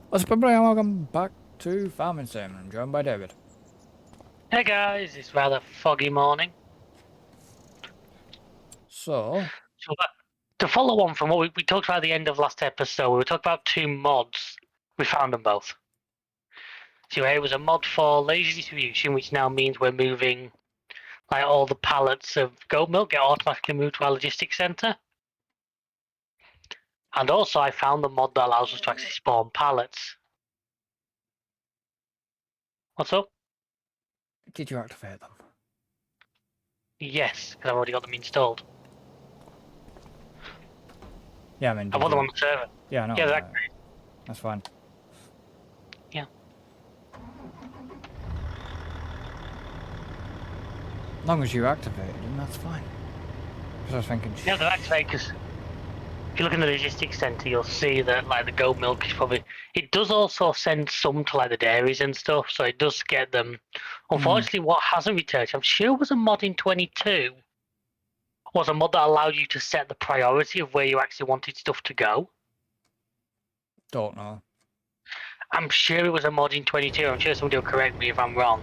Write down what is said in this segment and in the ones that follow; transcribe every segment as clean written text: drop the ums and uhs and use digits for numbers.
What's up, everybody, and welcome back to Farming Sim. I'm joined by David. Hey guys, it's rather foggy morning. So, So to follow on from what we talked about at the end of last episode, we were talking about two mods. We found them both. So it was a mod for lazy distribution, which now means we're moving like all the pallets of goat milk get automatically moved to our logistics center. And also I found the mod that allows us to actually spawn pallets. What's up? did you activate them? Yes, because I've already got them installed. Yeah, I mean, I did want them on you? the server. Yeah, I know, Yeah, that's fine. yeah. As long as you activated them, that's fine. Because I was thinking, Yeah, they're activated because if you look in the logistics centre, you'll see that like the goat milk is probably. It does also send some to like the dairies and stuff, so it does get them. Unfortunately, what hasn't returned, I'm sure was a mod in 22, was a mod that allowed you to set the priority of where you actually wanted stuff to go. don't know. I'm sure it was a mod in 22. I'm sure somebody will correct me if I'm wrong.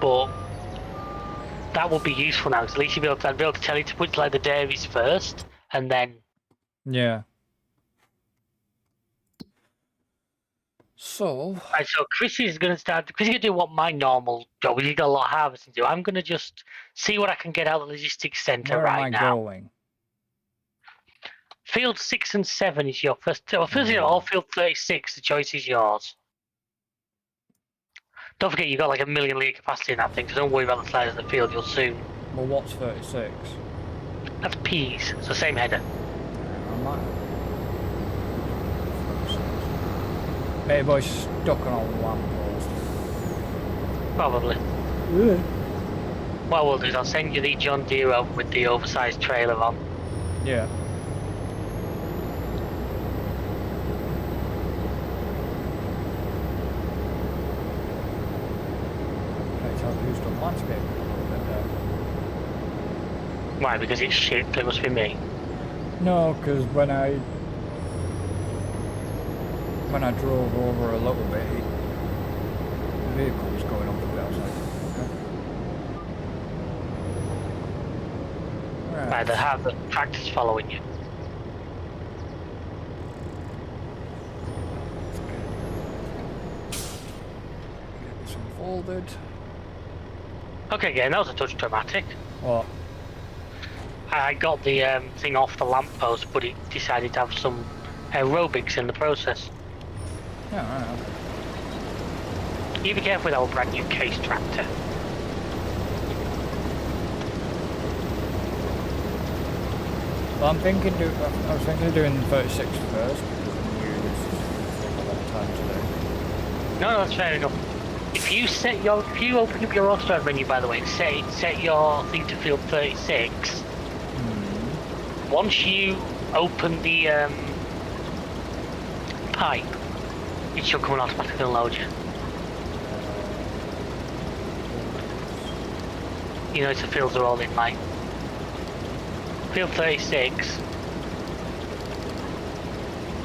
But that would be useful now, because at least I'd be able to tell you to put like the dairies first, and then. Yeah. So, Right, so Chris is going to start. Chris is going to do what my normal job. He's got a lot of harvesting to do. I'm going to just see what I can get out of the logistics centre where am I right now. going? Field 6 and 7 is your first. Well, first of all, field 36. The choice is yours. Don't forget, you've got like a million litre capacity in that thing, so don't worry about the size of the field. You'll soon. Well, what's 36? That's peas. It's the same header. I might. Maybe boy stuck on a lamppost. Probably. Yeah. What we'll do is I'll send you the John Deere over with the oversized trailer on. Yeah. Can't tell who's done landscaping a little bit there. Why? Because it's shit. So it must be me. No, because when I drove over a little bit, the vehicle was going off a bit. I was like, okay. Right, they have the tractors following you. Get this unfolded. Okay, again, that was a touch dramatic. What? I got the thing off the lamppost, but it decided to have some aerobics in the process. Yeah, right. You be careful with our brand new case tractor. Well, I was thinking of doing 36 first, because I knew this was take a long time to do. No, that's fair enough. If you open up your auto menu, by the way, and set your thing to field 36. Once you open the pipe, it should come and automatically unload you. You notice the fields are all in line. Field 36.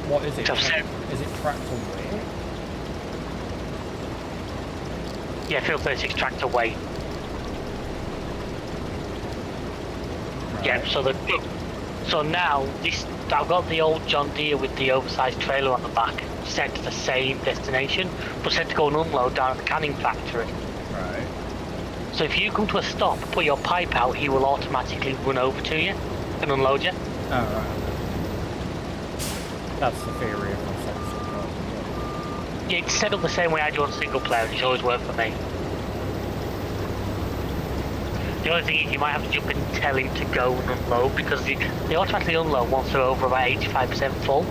What is it? So Is it tractor weight? yeah, field 36 tractor weight. Right. Yeah, so now I've got the old John Deere with the oversized trailer on the back set to the same destination, but set to go and unload down at the canning factory. Right. So if you come to a stop, put your pipe out, he will automatically run over to you and unload you. Oh, right. That's the theory of my section. Yeah, it's set up the same way I do on single player, and it's always worked for me. The only thing is you might have to jump in and tell him to go and unload, because they automatically unload once they're over about 85% full.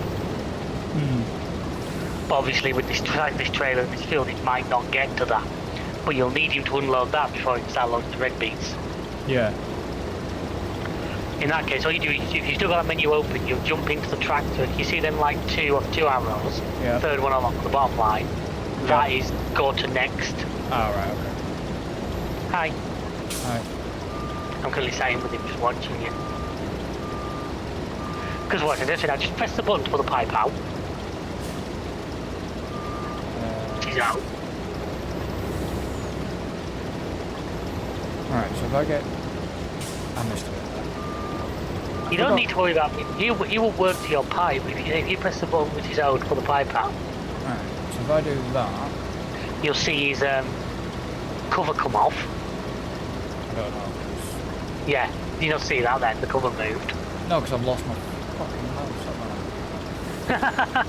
But obviously with this trailer in this field, it might not get to that. But you'll need him to unload that before he can start loading the red beets. Yeah. In that case, all you do is, if you've still got a menu open, you'll jump into the tractor. You see them like two arrows, Yeah. third one along the bottom line. Yeah. That is go to next. Oh, right, okay. Hi. Hi. I'm currently sitting with him just watching you. Because what I did, I just press the button to pull the pipe out. She's out. Alright, so if I get... I missed it. You don't need to worry about him. He will work to your pipe if you press the button with his own to pull the pipe out. Alright, so if I do that... You'll see his cover come off. I don't know, 'cause... Yeah, you don't see that then, the cover moved. No, because I've lost my fucking mouse, haven't I?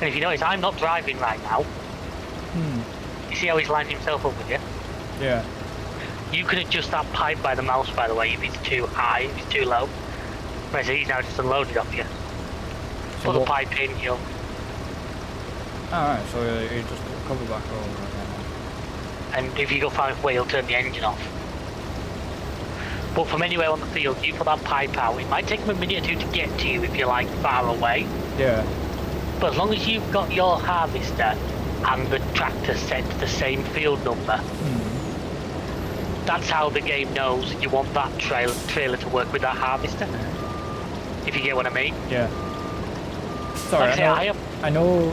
And if you notice, I'm not driving right now. You see how he's lined himself up with you? Yeah. You can adjust that pipe by the mouse, by the way, if it's too high, if it's too low. Whereas he's now just unloaded off you. So Put the pipe in, you'll... Alright, so you just cover back over again. And if you go far enough away, you'll turn the engine off. But from anywhere on the field, you put that pipe out. It might take him a minute or two to get to you if you're like far away. Yeah. But as long as you've got your harvester and the tractor set to the same field number, that's how the game knows you want that trailer to work with that harvester. If you get what I mean. Yeah. Sorry, like I know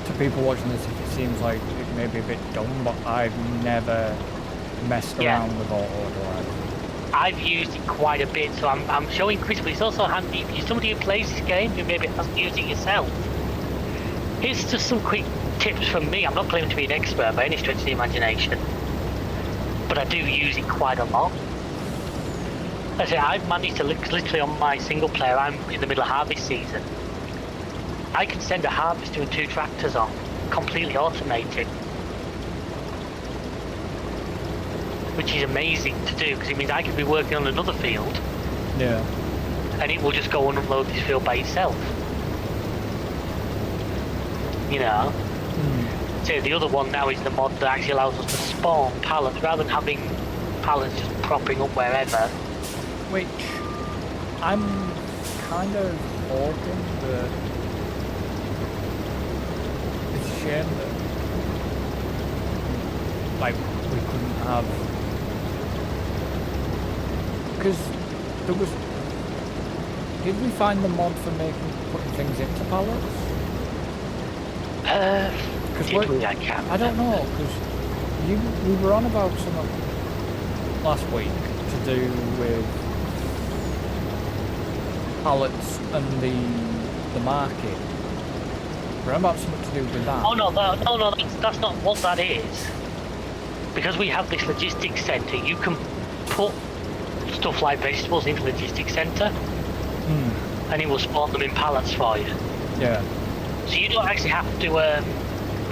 to people watching this it seems like it may be a bit dumb, but I've never messed around with auto drive. I've used it quite a bit, so I'm showing Chris, but it's also handy if you're somebody who plays this game who maybe hasn't used it yourself. Here's just some quick tips from me. I'm not claiming to be an expert by any stretch of the imagination, but I do use it quite a lot. I say I've managed to literally on my single player, I'm in the middle of harvest season. I can send a harvester and 2 tractors on, completely automated. Which is amazing to do, because it means I could be working on another field. Yeah. And it will just go and unload this field by itself. You know? So the other one now is the mod that actually allows us to spawn pallets, rather than having pallets just propping up wherever. Which, I'm kind of hoping that it's a shame that, like, we couldn't have, because there was, did we find the mod for putting things into pallets? Did we? I can't. I don't know, because we were on about something last week to do with pallets and the market. We're on about something to do with that. Oh no, that's not what that is. Because we have this logistics centre, you can put stuff like vegetables into the logistics centre, and it will spawn them in pallets for you. Yeah. So you don't actually have to,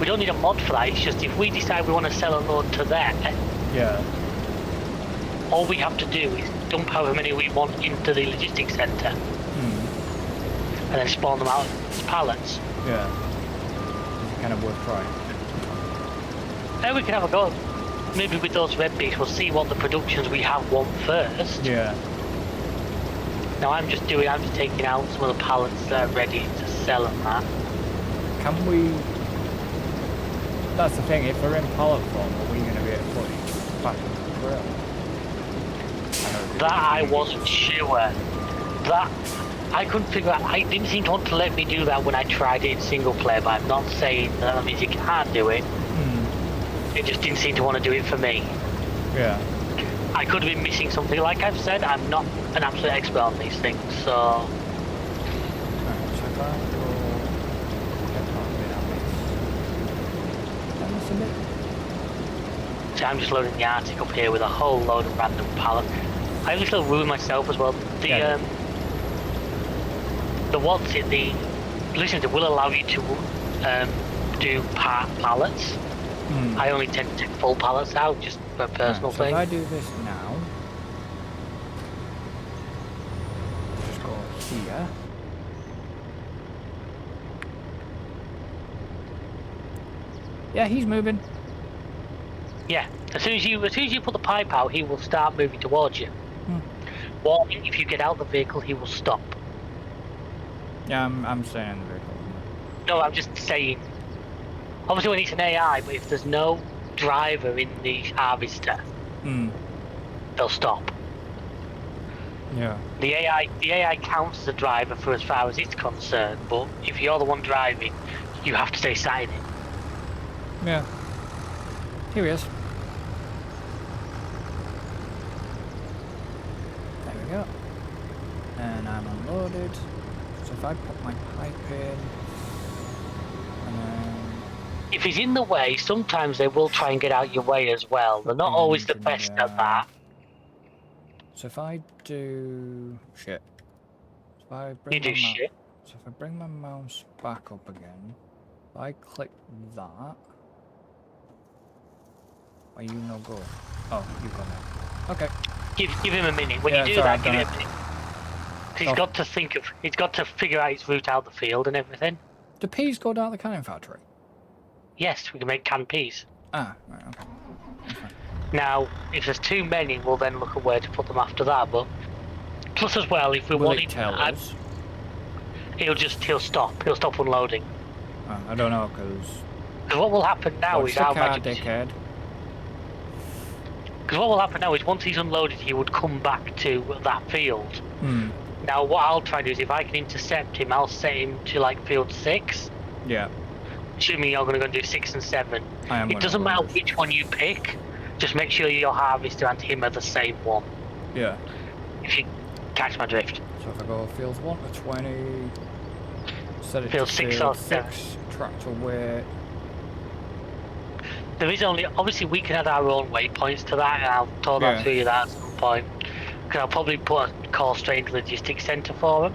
we don't need a mod for that, it's just if we decide we want to sell a load to there, yeah, all we have to do is dump however many we want into the logistics centre, and then spawn them out as pallets. Yeah. It's kind of worth trying. Then we can have a go. Maybe with those red beaks, we'll see what the productions we have want first. Yeah. Now I'm just taking out some of the pallets that are ready to sell and that. Can we... That's the thing, if we're in pallet form, are we going to be able to put it back in the grill? That I wasn't sure. That I couldn't figure out. I didn't seem to want to let me do that when I tried it in single player, but I'm not saying that means you can't do it. It just didn't seem to want to do it for me. Yeah. I could have been missing something. Like I've said, I'm not an absolute expert on these things, so... Alright, so if I go... So I'm just loading the Arctic up here with a whole load of random pallets. I have this little room myself as well. The Listen, will allow you to do part pallets. I only tend to take full pallets out, just for a personal so thing. if I do this now, just go here. Yeah, he's moving. Yeah, as soon as you put the pipe out, he will start moving towards you. Warning: if you get out of the vehicle, he will stop. Yeah, I'm staying in the vehicle. No, I'm just saying. Obviously, when it's an AI, but if there's no driver in the harvester, they'll stop. Yeah. The AI counts as a driver for as far as it's concerned, but if you're the one driving, you have to stay sat in it. Yeah. Here he is. There we go. And I'm unloaded. So if I put my pipe in, and then If he's in the way, sometimes they will try and get out your way as well. They're not always the engine best at there. that. So if I do shit. So if I You bring my do shit. So if I bring my mouse back up again, if I click that, are you no go? Oh, you got it. Okay. Give him a minute. When Yeah, you do sorry, that, I've give done it a minute. He's got to think of. He's got to figure out his route out the field and everything. Do peas go down the canning factory? Yes, we can make canned peas. Ah, right, okay. That's fine. Now, if there's too many, we'll then look at where to put them after that. But plus, as well, if we Will want it tell us? he'll stop. He'll stop unloading. Oh, I don't know, because... Because what will happen now Watch is the our car, magic. dickhead. Because what will happen now is once he's unloaded, he would come back to that field. Hmm. Now, what I'll try and do is if I can intercept him, I'll set him to like field 6. Yeah. Assuming you're going to go and do 6 and 7. I am. It doesn't matter which one you pick. Just make sure your harvester and him are the same one. Yeah. If you catch my drift. So if I go fields 1 to 20, set it Field to 6 field or 7. 6, tractor weight. There is only, obviously we can add our own waypoints to that, and I'll talk that through you that at some point. Because I'll probably put a call straight into the logistics centre for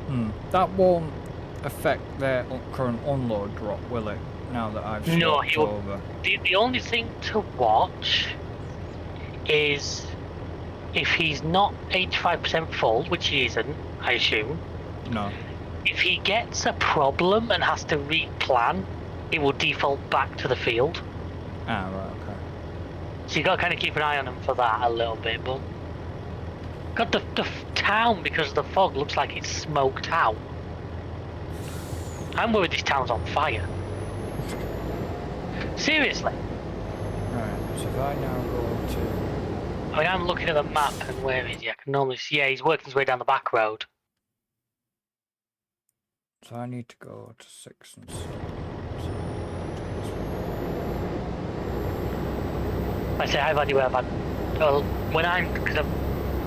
them. That won't affect their current unload drop, will it? Now that I've swapped over. The only thing to watch is if he's not 85% full, which he isn't, I assume. No. If he gets a problem and has to replan, it will default back to the field. Ah, right, okay. So you got to kind of keep an eye on him for that a little bit, but... God, the town, because of the fog, looks like it's smoked out. I'm worried this town's on fire. Seriously. Right, so if I now go to... I mean, I'm looking at the map, and where is he? I can normally see... Yeah, he's working his way down the back road. So I need to go to 6 and 7. I say I've had well, when I'm... Because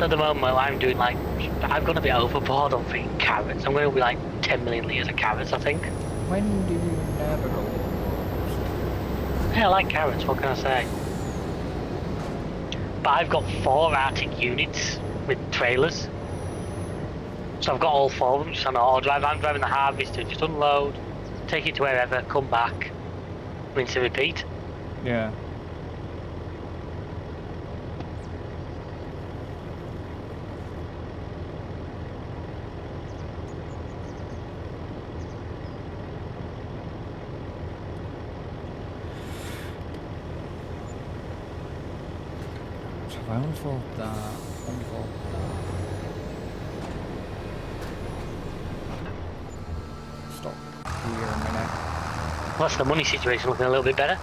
at the moment, I'm doing like... I'm going to be overboard on freaking carrots. I'm going to be like 10 million litres of carrots, I think. When do you never go? Yeah, I like carrots, what can I say? But I've got 4 Arctic units with trailers. So I've got all 4 of them just on auto drive. I'm driving the harvester, just unload, take it to wherever, come back, rinse and repeat. Yeah. So if I unfold that, unfold that. Stop here a minute. What's the money situation looking a little bit better?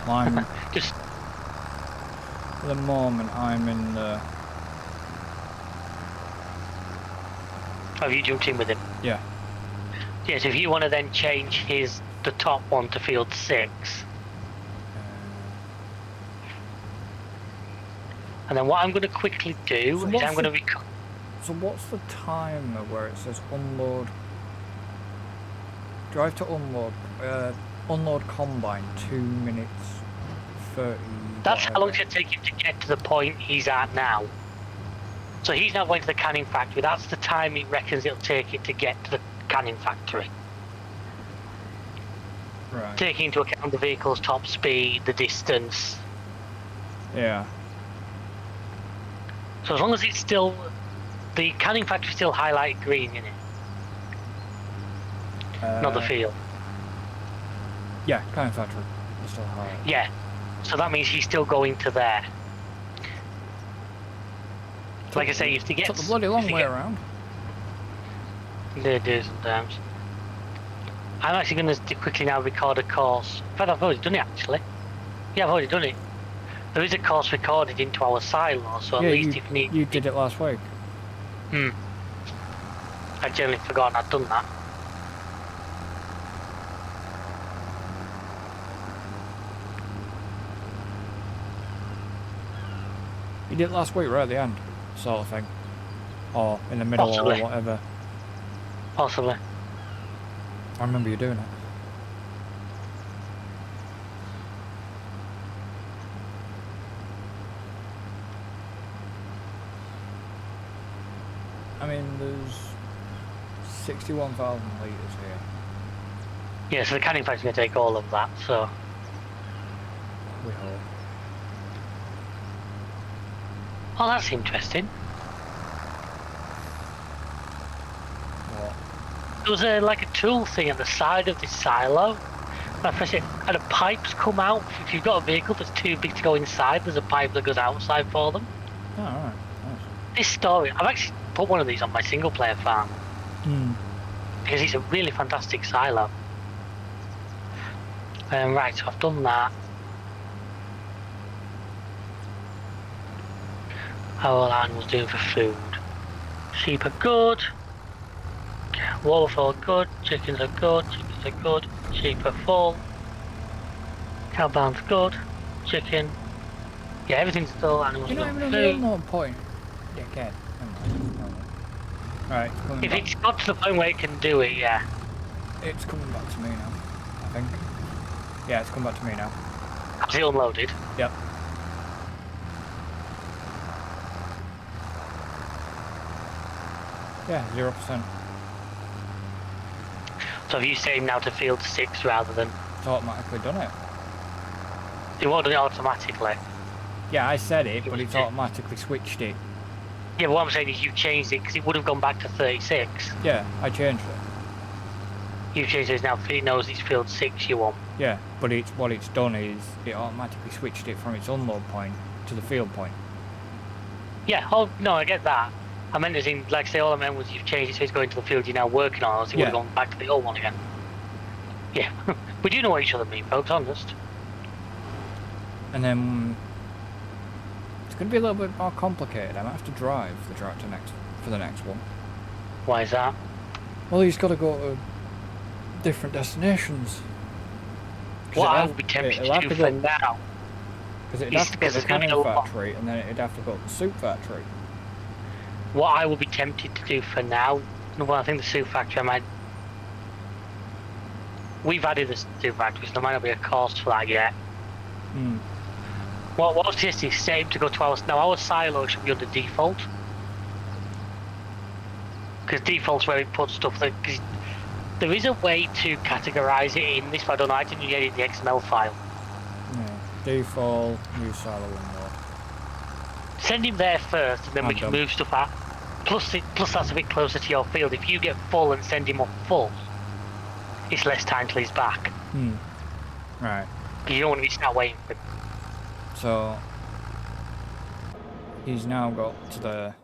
I'm Just at the moment I'm in the... have you jumped in with him? Yeah. Yes, if you want to then change the top one to field 6. And then what I'm going to quickly do is I'm going to So what's the timer where it says unload? Drive to unload. Unload combine 2 minutes 30. That's how long it's going to take him to get to the point he's at now. So he's now going to the canning factory. That's the time he reckons it'll take it to get to the canning factory. Right. Taking into account the vehicle's top speed, the distance. Yeah. So as long as it's still... The canning factory's still highlighted green in it. Not the field. Yeah, canning factory. It's still high. Yeah. So that means he's still going to there. Like I say, if he gets... Took the bloody long way around. They do sometimes. I'm actually going to quickly now record a course. In fact, I've already done it actually. Yeah, I've already done it. There is a course recorded into our silo, so at Yeah, least if need. you did it last week. I generally forgotten I'd done that. You did it last week, right at the end, sort of thing, or in the middle Possibly. or whatever. Possibly. I remember you doing it. I mean, there's 61,000 litres here. Yeah, so the canning factory's going to take all of that, so... We hope. Oh, that's interesting. What? There was like a tool thing at the side of this silo. And I press it, and the pipes come out. If you've got a vehicle that's too big to go inside, there's a pipe that goes outside for them. Oh, alright. Nice. This story, I've actually put one of these on my single player farm. Because it's a really fantastic silo. Right, so I've done that. How are animals doing for food? Sheep are good. Wolves are good. Chickens are good. Chickens are good. Sheep are full. Cow barn's good. Chicken. Yeah, everything's still animals. You're not even on the unload point. Dickhead. Right, it's coming if back. it's got to the point where it can do it, yeah. It's coming back to me now, I think. Yeah, it's come back to me now. Has it unloaded? Yep. Yeah, 0%. So have you saved now to field 6 rather than... It's automatically done it. It won't do it automatically. Yeah, I said it, but it's automatically switched it. Yeah, but what I'm saying is you've changed it because it would have gone back to 36. Yeah, I changed it. You've changed it now, it knows it's field 6 you want. Yeah, but what it's done is it automatically switched it from its unload point to the field point. Yeah, oh, no, I get that. I meant as in, like, say, all I meant was you've changed it so it's going to the field you're now working on, or else it would have gone back to the old one again. Yeah, we do know what each other mean, folks, honest. And then it's going to be a little bit more complicated. I might have to drive the tractor for the next one. Why is that? Well, he's got to go to different destinations. What I would be tempted to do for now... Because it'd have to go to the canning factory, and then it'd have to go to the soup factory. What I will be tempted to do for now, well, I think the soup factory, I might... We've added the soup factory, so there might not be a cost for that yet. What was this is set to go to our... Now, our silo should be under default. Because default's where it puts stuff that... Cause there is a way to categorise it in this, but I don't know, I didn't get it in the XML file. Yeah, default, new silo unload. Send him there first, and then we can move stuff out. Plus that's a bit closer to your field. If you get full and send him off full, it's less time till he's back. Right. You don't want to be start waiting for him. So he's now got to the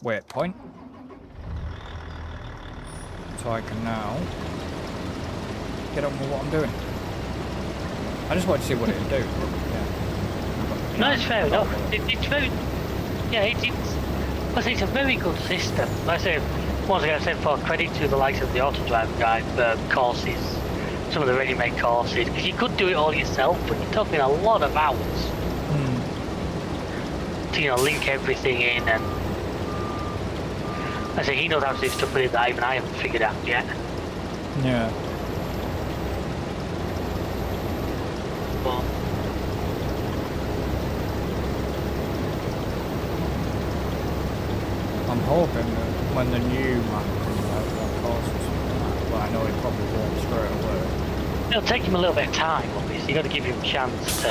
waypoint. So I can now get on with what I'm doing. I just wanted to see what it would do. Yeah. No, it's fair enough. It's very... Yeah, it's a very good system. Like I say, once again, I said for credit to the likes of the Auto Drive guide courses, some of the ready-made courses, because you could do it all yourself, but you're talking a lot of hours to, link everything in, and I say he knows how to do stuff with it that even I haven't figured out yet. Yeah. But I'm hoping that when the new map comes out, that course or something like that, but I know it probably won't straight away. it'll take him a little bit of time, obviously. You got to give him a chance to.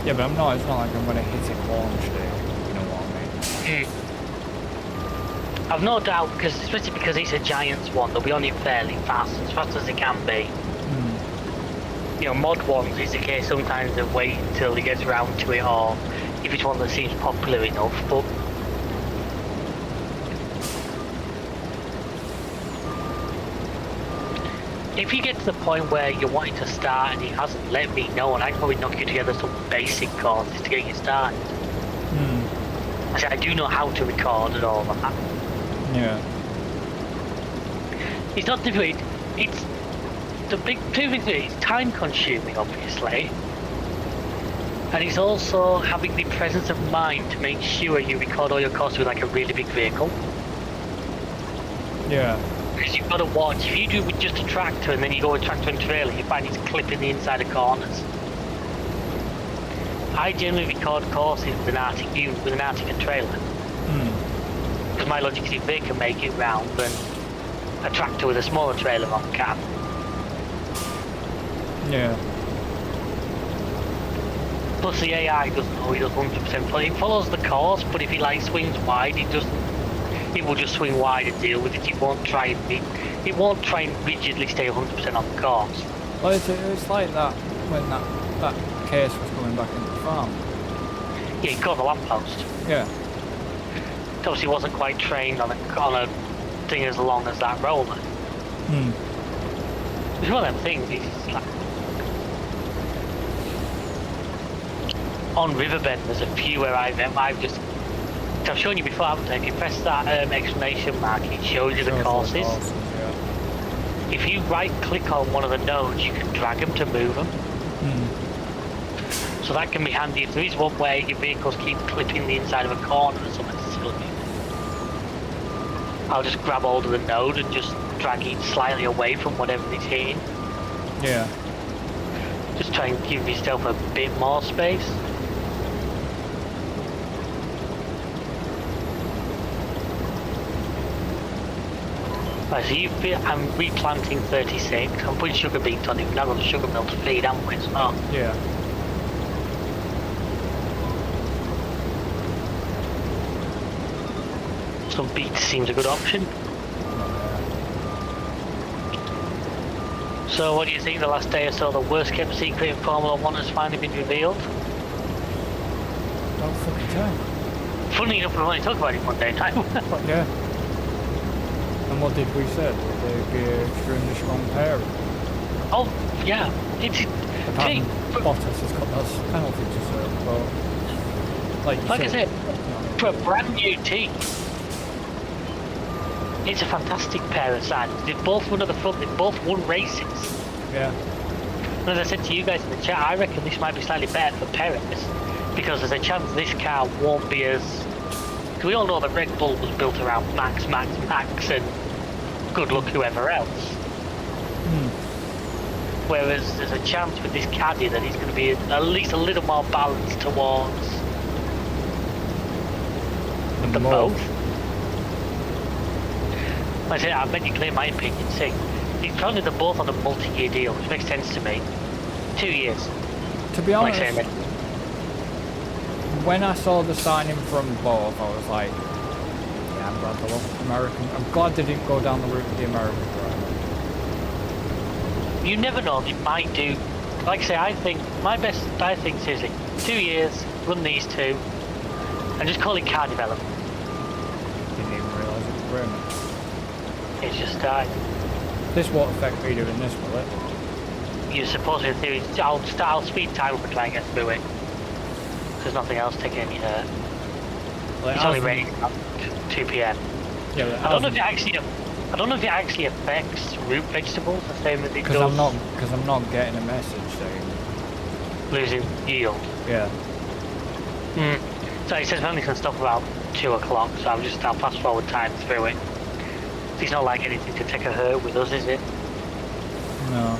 Yeah, but it's not like I'm going to hit it launch day. You know what I mean? I've no doubt, especially because it's a Giants one, they'll be on it fairly fast, as fast as they can be. Mod ones is the case, sometimes they wait until he gets around to it, or if it's one that seems popular enough, but... if you get to the point where you're wanting to start and he hasn't let me know, and I can probably knock you together some basic courses to get you started. I say I do know how to record and all that. Yeah. It's not difficult. It's the big two things. It's time consuming, obviously, and it's also having the presence of mind to make sure you record all your courses with like a really big vehicle. Yeah. Because you've got to watch. If you do it with just a tractor and then you go with tractor and trailer, you find it's clipping the inside of corners. I generally record courses with an Arctic unit, with an Arctic and trailer. Because my logic is if they can make it round, then a tractor with a smaller trailer on can. Yeah. Plus the AI doesn't always 100%, but it follows the course, but if he like swings wide, it will just swing wide and deal with it. It won't try and rigidly stay 100% on the course. Well, it's like that when that case was coming back into the farm. Yeah, he caught the lamppost. Yeah. Obviously wasn't quite trained on a thing as long as that roller. It's one of them things, it's like... On Riverbend, there's a few where I've shown you before, haven't I? If you press that exclamation mark, it shows you the courses. Yeah. If you right-click on one of the nodes, you can drag them to move them. So that can be handy. If there is one where your vehicles keep clipping the inside of a corner or something silly, I'll just grab hold of the node and just drag it slightly away from whatever it's hitting. Yeah. Just try and give yourself a bit more space. Right, so I'm replanting 36. I'm putting sugar beets on it. We've now got the sugar mill to feed, haven't we? So, Yeah. some beets seems a good option. So what do you think? The last day or so, the worst kept secret in Formula 1 has finally been revealed? Don't fucking tell. Funny enough, we only talked about it one day time. Yeah. And what did we say? They'd be an extremely strong pair. Oh, yeah. It's... Apparently, Bottas has got those penalties to serve, but... Like I said, for a brand new team, it's a fantastic pair of sides. They've both won at the front, they've both won races. Yeah. And as I said to you guys in the chat, I reckon this might be slightly better for Perez, because there's a chance this car won't be as... Because we all know that Red Bull was built around Max, and good luck whoever else. Whereas there's a chance with this caddy that he's going to be at least a little more balanced towards the both. Like I said, I've made it clear my opinion. See, he's currently they're both on a multi-year deal, which makes sense to me. 2 years. To be honest, like when I saw the signing from both, I was like, yeah, I'm glad they love American. I'm glad they didn't go down the route of the American driver. You never know, they might do. Like I say, I think seriously, 2 years, run these two, and just call it car development. Didn't even realise it was raining. It's just started. This won't affect me doing this, will it? You're supposed to, in theory, I'll speed time up and try and get through it. There's nothing else taking any hurt. Like, It's only raining at 2 PM. Yeah, I don't know if it actually affects root vegetables the same as it because does. Because I'm not getting a message saying Losing yield. Yeah. So it says only can stop about 2 o'clock, so I'll fast forward time through it. It's not like anything to take a hurt with us, is it? No.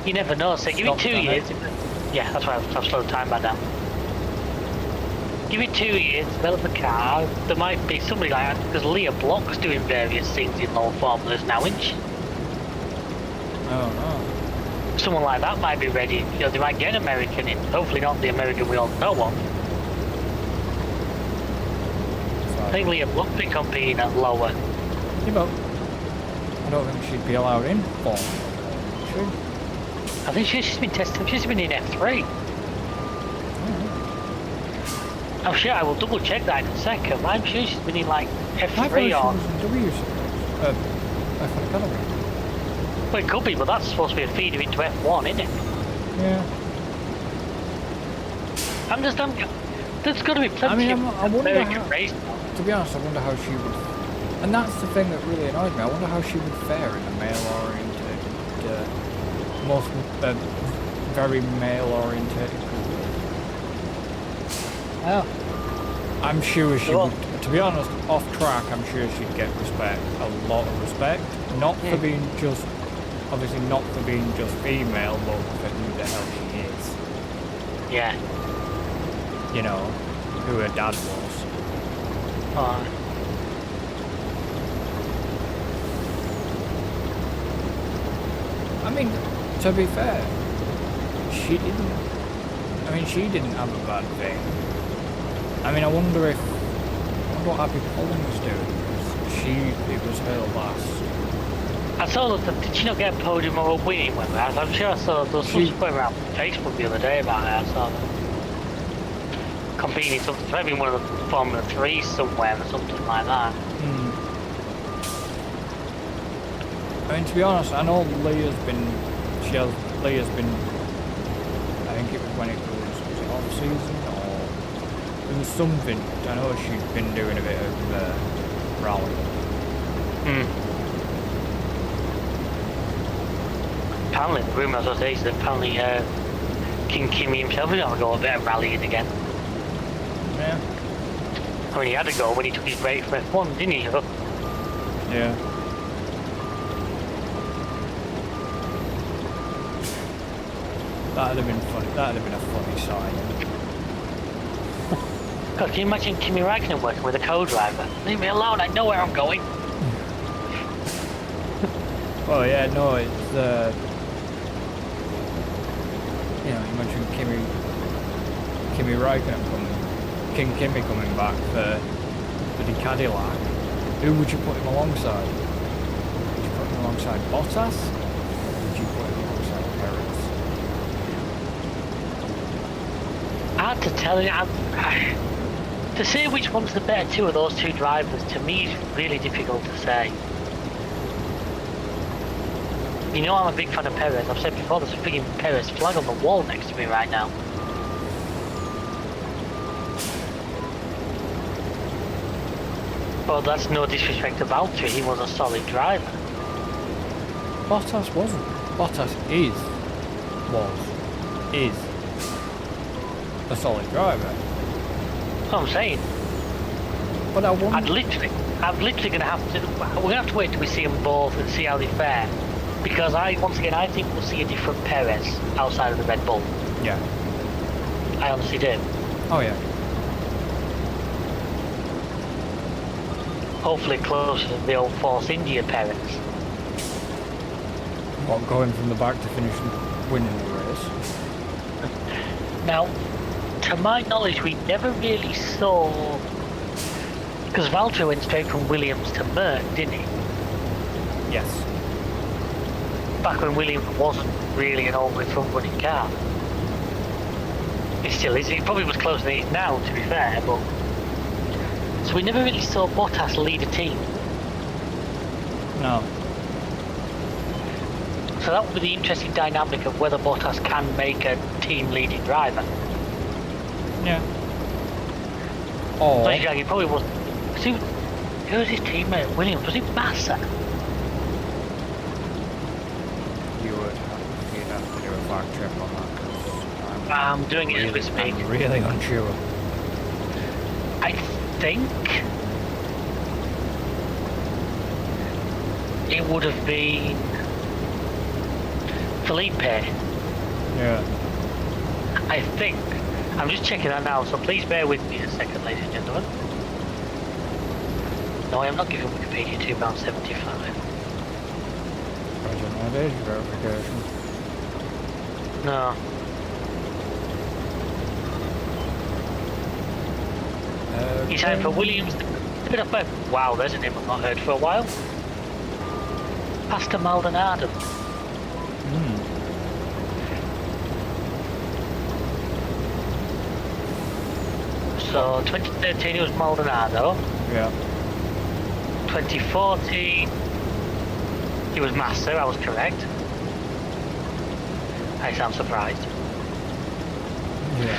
You never know, so give it 2 years. Yeah, that's why I've slowed the time back down. Give it 2 years, develop a car. There might be somebody like that, because Leah Block's doing various things in lower formulas now, isn't she? Oh, no. Someone like that might be ready. You know, they might get an American in. Hopefully not the American we all know of. I think Leah Block be competing at lower. Yeah, but I don't think she'd be allowed in Formula. Should she? I think she's been testing. She's been in F3. I'm sure I will double check that in a second. I'm sure she's been in like I thought F3 she or. was in W series. F1 Academy. Well, it could be, but that's supposed to be a feeder into F1, isn't it? Yeah. There's got to be plenty of I wonder American how, race. to be honest, I wonder how she would, and that's the thing that really annoys me, I wonder how she would fare in a male-oriented, very male-oriented career. Oh. I'm sure she would, to be honest, off track, I'm sure she'd get respect, a lot of respect, not for being just, obviously not for being just female, but for who the hell she is. Yeah. You know, who her dad was. I mean, to be fair, she didn't have a bad thing. I mean, I wonder what Abby Collins doing, because it was her last. I saw that, did she not get a podium or a winning with her? I'm sure I saw there was something going around Facebook the other day about her. I saw that. Competing in something, maybe one of the Formula 3 somewhere or something like that. I mean, to be honest, I know Leah's been, I think it was when it was it off season or it was something. I know she'd been doing a bit of rallying. Apparently, the rumour I was saying is that apparently King Kimmy himself is going to go a bit of rallying again. Yeah. I mean, he had to go when he took his break from F1, didn't he? Yeah. That'd have been funny. That'd have been a funny sign. God, can you imagine Kimi Räikkönen working with a co-driver? Leave me alone, I know where I'm going. Oh yeah, no, it's you know, you mentioned Kimi Räikkönen King Kimi coming back for the Cadillac. Who would you put him alongside? Would you put him alongside Bottas? Or would you put him alongside Perez? Hard to tell you. To say which one's the better two of those two drivers, to me, is really difficult to say. You know, I'm a big fan of Perez. I've said before, there's a freaking Perez flag on the wall next to me right now. Well, that's no disrespect to Valtteri. He was a solid driver. Bottas wasn't. Bottas is a solid driver. That's what I'm saying. But I wonder. I'm literally gonna have to. We're gonna have to wait till we see them both and see how they fare. Because once again, I think we'll see a different Perez outside of the Red Bull. Yeah. I honestly do. Oh yeah. Hopefully closer to the old Force India Perez. What, going from the back to finish winning the race? Now, to my knowledge, we never really saw, because Valtteri went straight from Williams to Merck, didn't he? Yes. Back when Williams wasn't really an overly front-running car. It still is. It probably was closer than it is now, to be fair, but. So we never really saw Bottas lead a team. No. So that would be the interesting dynamic of whether Bottas can make a team-leading driver. Yeah. Or So he probably was. Who was his teammate at Williams? Was it Massa? you'd have to do a fact check on that. 'Cause I'm doing it as we speak. I'm really unsure. I think it would have been Felipe. Yeah. I think. I'm just checking that now, so please bear with me a second, ladies and gentlemen. No, I am not giving Wikipedia £2.75. Project age verification. No. He's had for Williams. Wow, there's a name I've not heard for a while. Pastor Maldonado. So 2013 it was Maldonado. Yeah. 2014 it was Massa, I was correct. I sound surprised. Yeah.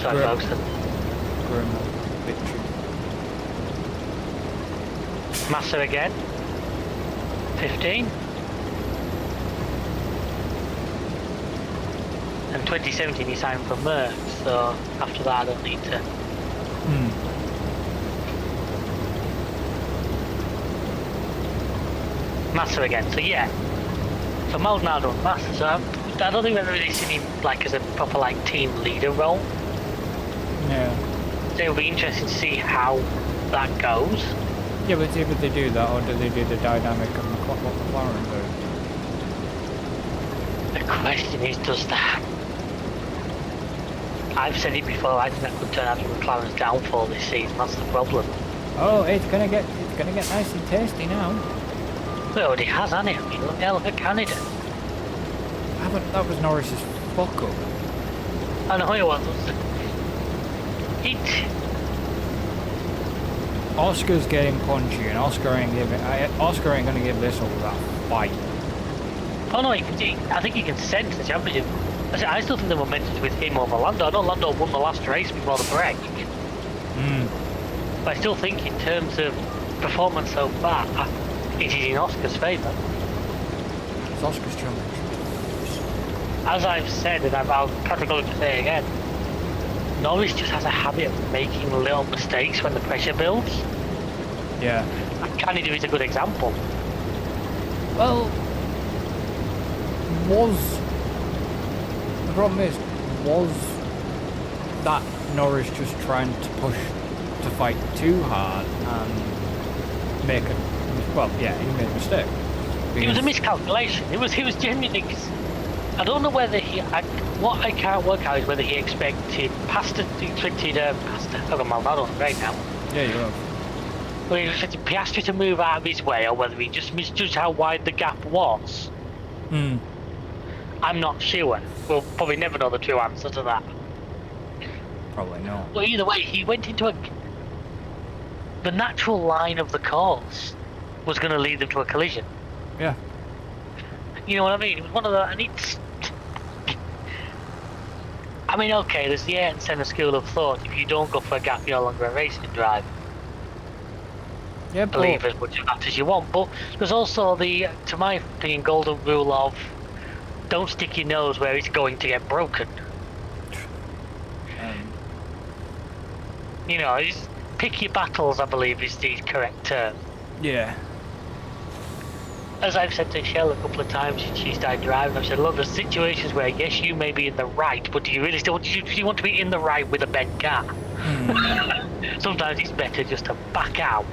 Sorry Grim. folks. Grim bitchy. Massa again. 15. And 2017 he signed for Merck, so after that I don't need to. Massa again, so yeah. So Maldonado and Massa, so I don't think we've ever really seen him like as a proper like team leader role. Yeah. So it'll be interesting to see how that goes. Yeah, but either they do that or do they do the dynamic of what McLaren do? The question is, does that? I've said it before. I think that could turn out to be McLaren's downfall this season. That's the problem. Oh, it's gonna get nice and tasty now. Well, it already has, hasn't it? I mean, look at Canada. That was Norris's fuck up. I know it was. Oscar's getting punchy, and Oscar ain't gonna give this over that fight. Oh no, I think you can sense the championship. I still think the momentum's with him over Lando. I know Lando won the last race before the break. But I still think in terms of performance so far, it is in Oscar's favour. It's Oscar's challenge. As I've said, and I'll categorically say again, Norris just has a habit of making little mistakes when the pressure builds. Yeah. And Canada is a good example. Well, the problem is, was that Norris just trying to push to fight too hard and make a, well, yeah, he made a mistake. It was a miscalculation. He was genuinely. I don't know whether what I can't work out is whether he expected Pasta. I've got Maldonado on the right now. Yeah, you have. Whether he expected Piastri to move out of his way, or whether he just misjudged how wide the gap was. I'm not sure. We'll probably never know the true answer to that. Probably not. But either way, he went into the natural line of the course was going to lead them to a collision. Yeah. You know what I mean? It was one of the, and it's. I mean, okay, there's the Ayrton Senna school of thought. If you don't go for a gap, you're no longer a racing driver. Yeah, Believe as much of that as you want, but there's also the, to my opinion, golden rule of don't stick your nose where it's going to get broken. You know, just pick your battles, I believe is the correct term. Yeah. As I've said to Shell a couple of times since she started driving, I've said, look, there's situations where, yes, you may be in the right, but do you really still, do you want to be in the right with a bent car? Sometimes it's better just to back out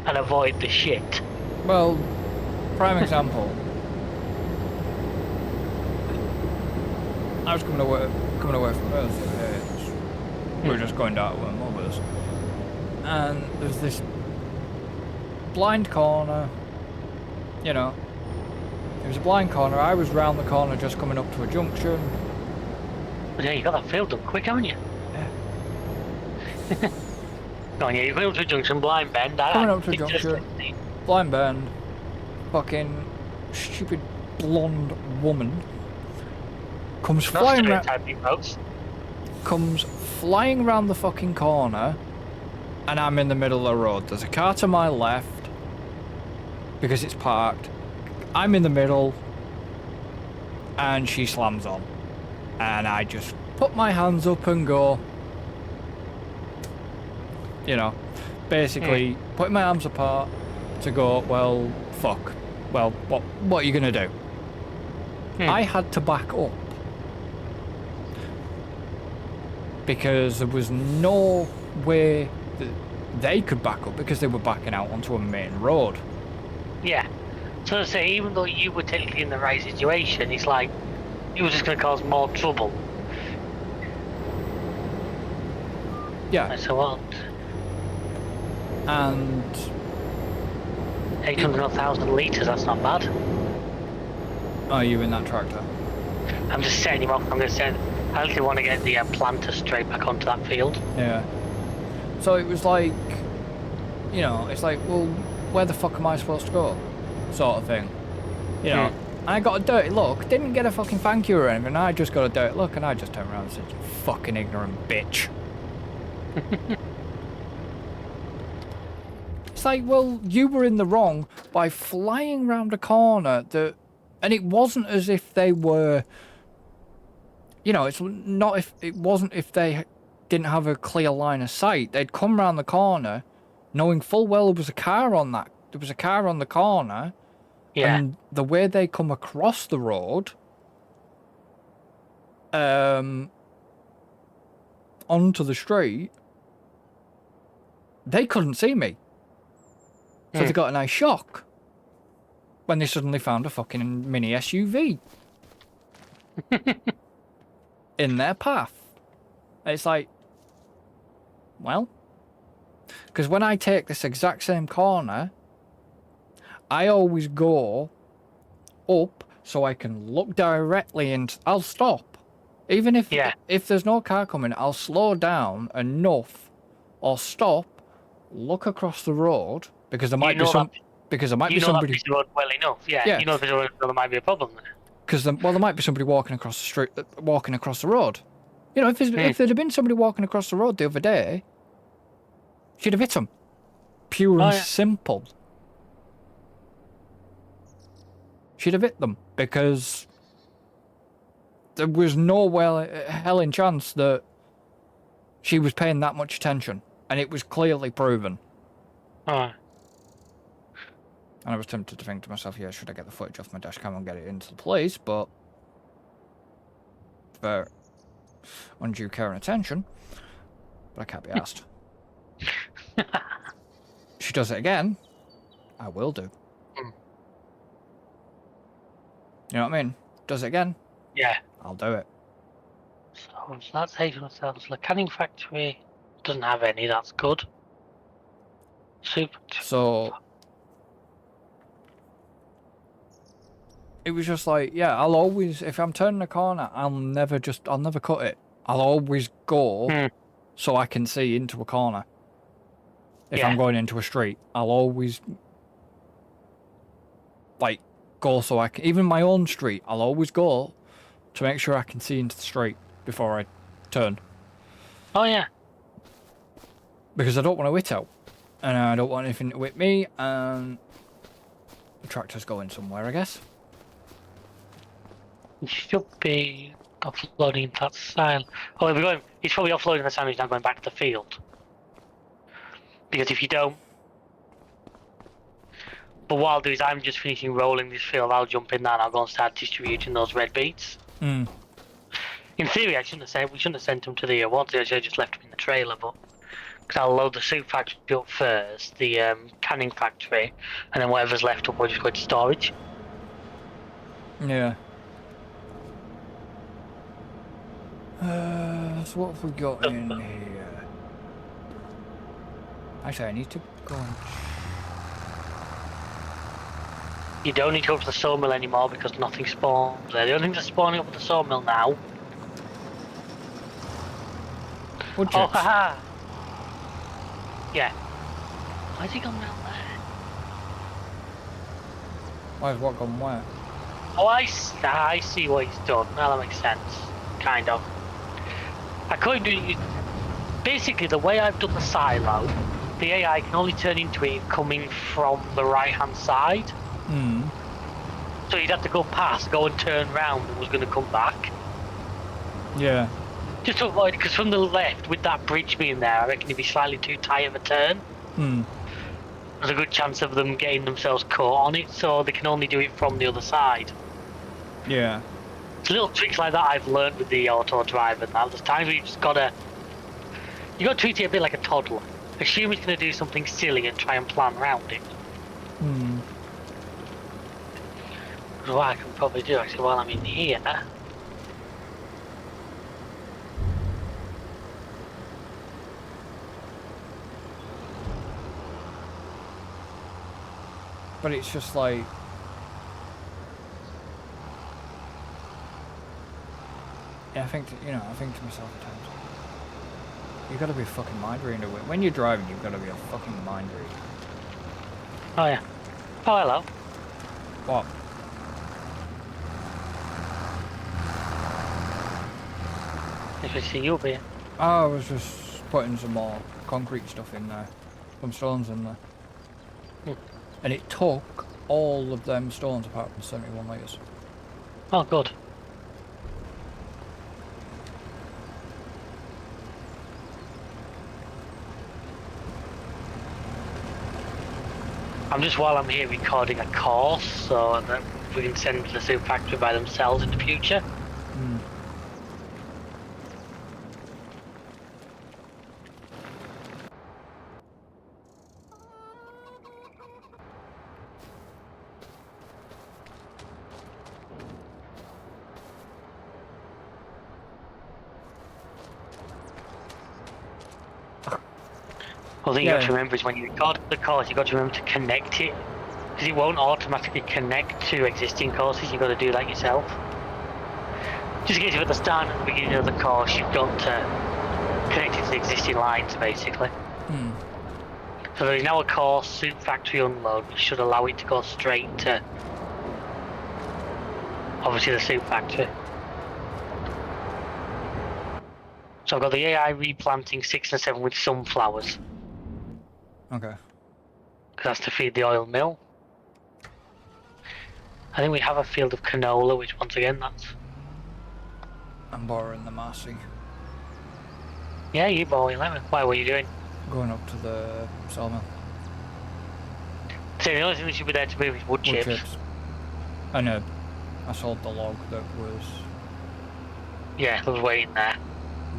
and avoid the shit. Well, prime example. I was coming away from Earth the other day. We were just going down to our mothers, and there's this blind corner. You know, it was a blind corner. I was round the corner, just coming up to a junction. But yeah, you got that field done quick, haven't you? Yeah. Go on, yeah, you're going up to a junction, blind bend. Coming up to a junction, blind bend. Fucking stupid blonde woman comes flying round the fucking corner, and I'm in the middle of the road. There's a car to my left because it's parked. I'm in the middle, and she slams on, and I just put my hands up and go, you know, basically putting my arms apart to go, well, fuck. Well, what are you gonna do? I had to back up because there was no way that they could back up because they were backing out onto a main road. Yeah. So to say, even though you were technically in the right situation, it's like you were just going to cause more trouble. Yeah. That's what. And 800 or 1,000 litres, that's not bad. Oh, you in that tractor? I'm just setting him off. I'm going to send. I actually want to get the planter straight back onto that field. Yeah. So it was like, you know, it's like, well, where the fuck am I supposed to go? Sort of thing. You know, I got a dirty look, didn't get a fucking thank you or anything, I just got a dirty look and I just turned around and said, you fucking ignorant bitch. It's like, well, you were in the wrong by flying round a corner that, and it wasn't as if they were, you know, it's not if, it wasn't if they didn't have a clear line of sight. They'd come round the corner knowing full well there was a car on the corner. Yeah. And the way they come across the road, onto the street, they couldn't see me. So they got a nice shock when they suddenly found a fucking mini SUV in their path. It's like, well, because when I take this exact same corner, I always go up so I can look directly into. I'll stop, even if there's no car coming. I'll slow down enough, or stop, look across the road because there might be somebody. That piece of road well enough. Yeah. You know there might be a problem there. Because there might be somebody walking across the street, walking across the road. You know, if there'd have been somebody walking across the road the other day, she'd have hit them. Pure and simple. She'd have hit them because there was no hell in chance that she was paying that much attention, and it was clearly proven. And I was tempted to think to myself, yeah, should I get the footage off my dash cam and get it into the police, but for undue care and attention, but I can't be asked. She does it again, I will do. You know what I mean? Does it again? Yeah. I'll do it. So that's 800,000. The canning factory doesn't have any, that's good. Super. So it was just like, yeah, I'll always, if I'm turning a corner, I'll never cut it. I'll always go so I can see into a corner. If I'm going into a street, I'll always, like, go so I can, even my own street, I'll always go to make sure I can see into the street before I turn. Oh, yeah. Because I don't want to hit out. And I don't want anything to hit me, and the tractor's going somewhere, I guess. It should be offloading that side. Oh, he's probably offloading the sand, he's now going back to the field. Because if you don't... But what I'll do is I'm just finishing rolling this field, I'll jump in there and I'll go and start distributing those red beets. In theory, we shouldn't have sent them to the ones, I should have just left them in the trailer, but... Because I'll load the soup factory up first, the canning factory, and then whatever's left up will just go to storage. Yeah. So what have we got in here? Actually, I need to go and... You don't need to go to the sawmill anymore because nothing spawns there. The only thing that's spawning up at the sawmill now... Wood chips. Oh, haha! Yeah. Why's he gone round there? Why's what gone where? Oh, I see what he's done. Now that makes sense. Kind of. Basically, the way I've done the silo, the AI can only turn into it coming from the right-hand side. So you'd have to go past, go and turn round, and was going to come back. Yeah. Just to avoid it, because from the left, with that bridge being there, I reckon it'd be slightly too tight of a turn. There's a good chance of them getting themselves caught on it, so they can only do it from the other side. Yeah. It's little tricks like that I've learned with the auto driver now. There's times where you gotta treat it a bit like a toddler. Assume it's gonna do something silly and try and plan around it. What I can probably do actually while I'm in here. But it's just like... Yeah, I think to myself at times, you gotta be a fucking mind reader. When you're driving, you've gotta be a fucking mind reader. Oh yeah. Oh hello. What? Nice to see you up here. I was just putting some more concrete stuff in there. Some stones in there. And it took all of them stones apart from 71 layers. Oh good. I'm just while I'm here recording a course so that we can send to the soup factory by themselves in the future. One thing you got to remember is when you record the course, you got to remember to connect it, because it won't automatically connect to existing courses. You've got to do that yourself. Just in case at the start and the beginning of the course, you've got to connect it to the existing lines, basically. So there is now a course, soup factory unload, which should allow it to go straight to, obviously, the soup factory. So I've got the AI replanting 6 and 7 with sunflowers. Okay. Because that's to feed the oil mill. I think we have a field of canola, which once again, that's... I'm borrowing the Massey. Yeah, you borrowing lemon. Why, what are you doing? Going up to the sawmill. So the only thing that should be there to move is wood chips. I know. I sold the log that was... Yeah, I was waiting there.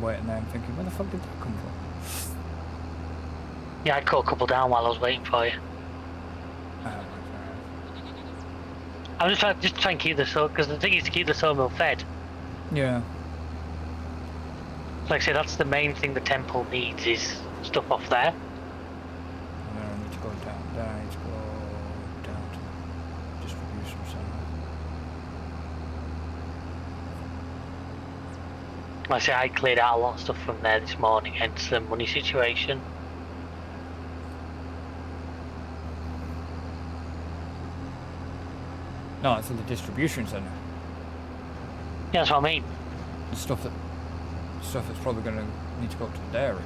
Waiting there and thinking, where the fuck did that come from? Yeah, I cut a couple down while I was waiting for you. I'm just trying to keep the saw, because the thing is to keep the sawmill fed. Yeah. Like I say, that's the main thing the temple needs is stuff off there. And then I need to go down. Then I need to go down to distribution center. Like I say, I cleared out a lot of stuff from there this morning, hence the money situation. No, it's in the distribution center. Yeah, that's what I mean. The stuff that's probably going to need to go to the dairy.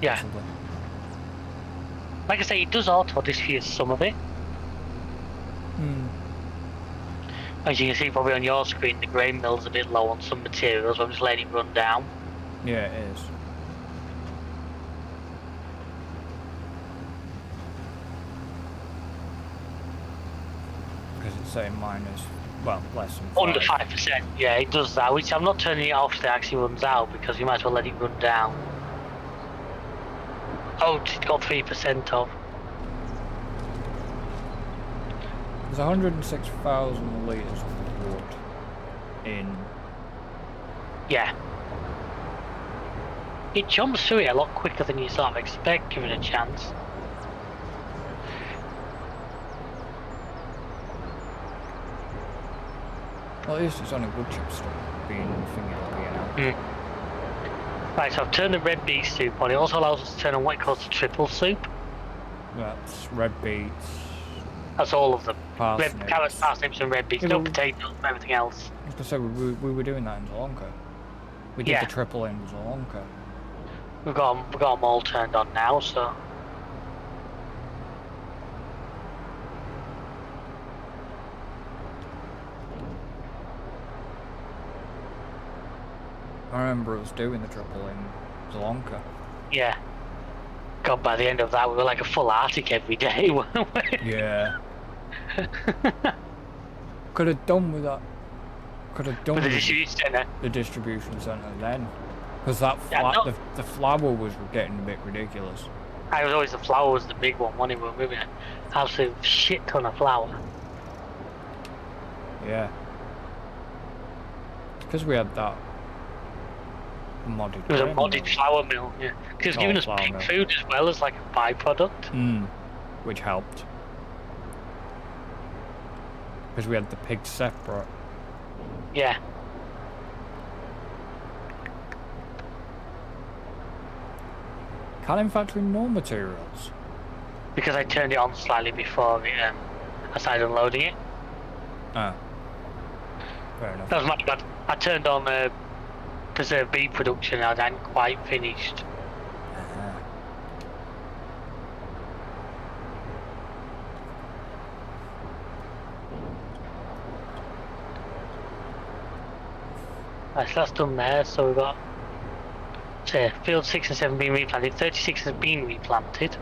Yeah. Possibly. Like I say, it does auto diffuse some of it. As you can see probably on your screen, the grain mill's a bit low on some materials, so I'm just letting it run down. Yeah, it is. Because it's saying minus, well, less than 5. Under 5%, yeah, it does that, which I'm not turning it off so it actually runs out, because you might as well let it run down. Oh, it's got 3% off. There's 106,000 litres of wood in... Yeah. It jumps through it a lot quicker than you sort of expect, given a chance. Well, at least it's on a wood chip stuff being thingy out. Right, so I've turned the red beet soup on. It also allows us to turn on what it calls the triple soup. That's red beets. That's all of them. Parsnips. Red carrots, parsnips, and red beets. Yeah, No well, potatoes, everything else. I was going to say, we were doing that in Sri Lanka. We did the triple in Sri Lanka. We've got them all turned on now, so... I remember us doing the triple in Sri Lanka. Yeah. God, by the end of that, we were like a full Arctic every day, weren't we? Yeah. Could have done with that. Could have done with the distribution centre. The distribution centre then. Because that the flour was getting a bit ridiculous. I was always the flour was the big one, wasn't it? We were moving an absolute shit ton of flour. Yeah. Because we had that modded. It was a modded flour mill, yeah. Because it's giving us pig food as well as like a byproduct. which helped. Because we had the pigs separate. Yeah. Can't in factory no materials. Because I turned it on slightly before I started unloading it. Ah. Fair enough. That was my bad. I turned on preserved beef production and I hadn't quite finished. Right, so that's done there. So we've got field 6 and 7 being replanted. 36 has been replanted.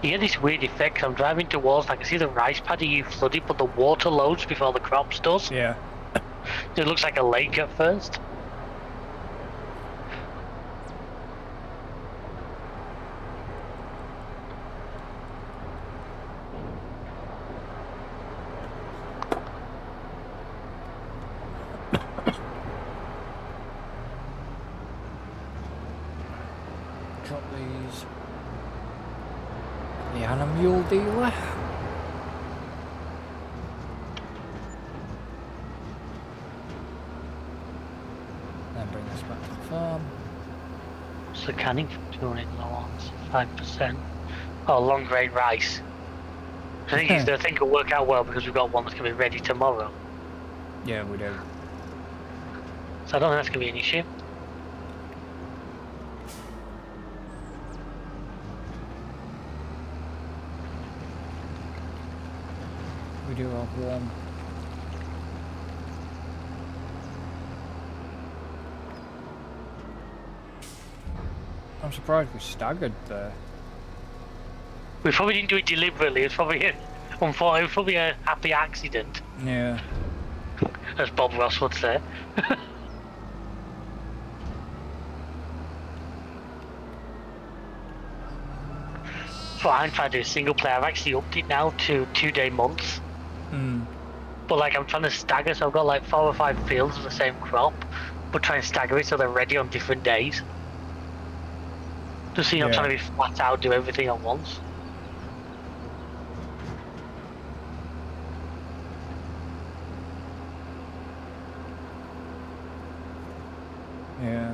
You get this weird effect. I'm driving towards, I can see the rice paddy you flooded, but the water loads before the crops does. Yeah. It looks like a lake at first. Drop these. The animal dealer. Then bring this back to the farm. So canning from 200 low on 5%. Oh, long grain rice. I think I think it'll work out well because we've got one that's going to be ready tomorrow. Yeah, we do. So I don't think that's going to be an issue. We do have one. I'm surprised we staggered there. We probably didn't do it deliberately. It's probably unfortunately, it was probably a happy accident, Yeah. as Bob Ross would say. So I'm trying to do a single player. I've actually upped it now to 2-day months. But like I'm trying to stagger, so I've got like 4 or 5 fields of the same crop, but trying to stagger it so they're ready on different days. Just so you're not trying to be flat out, do everything at once. Yeah.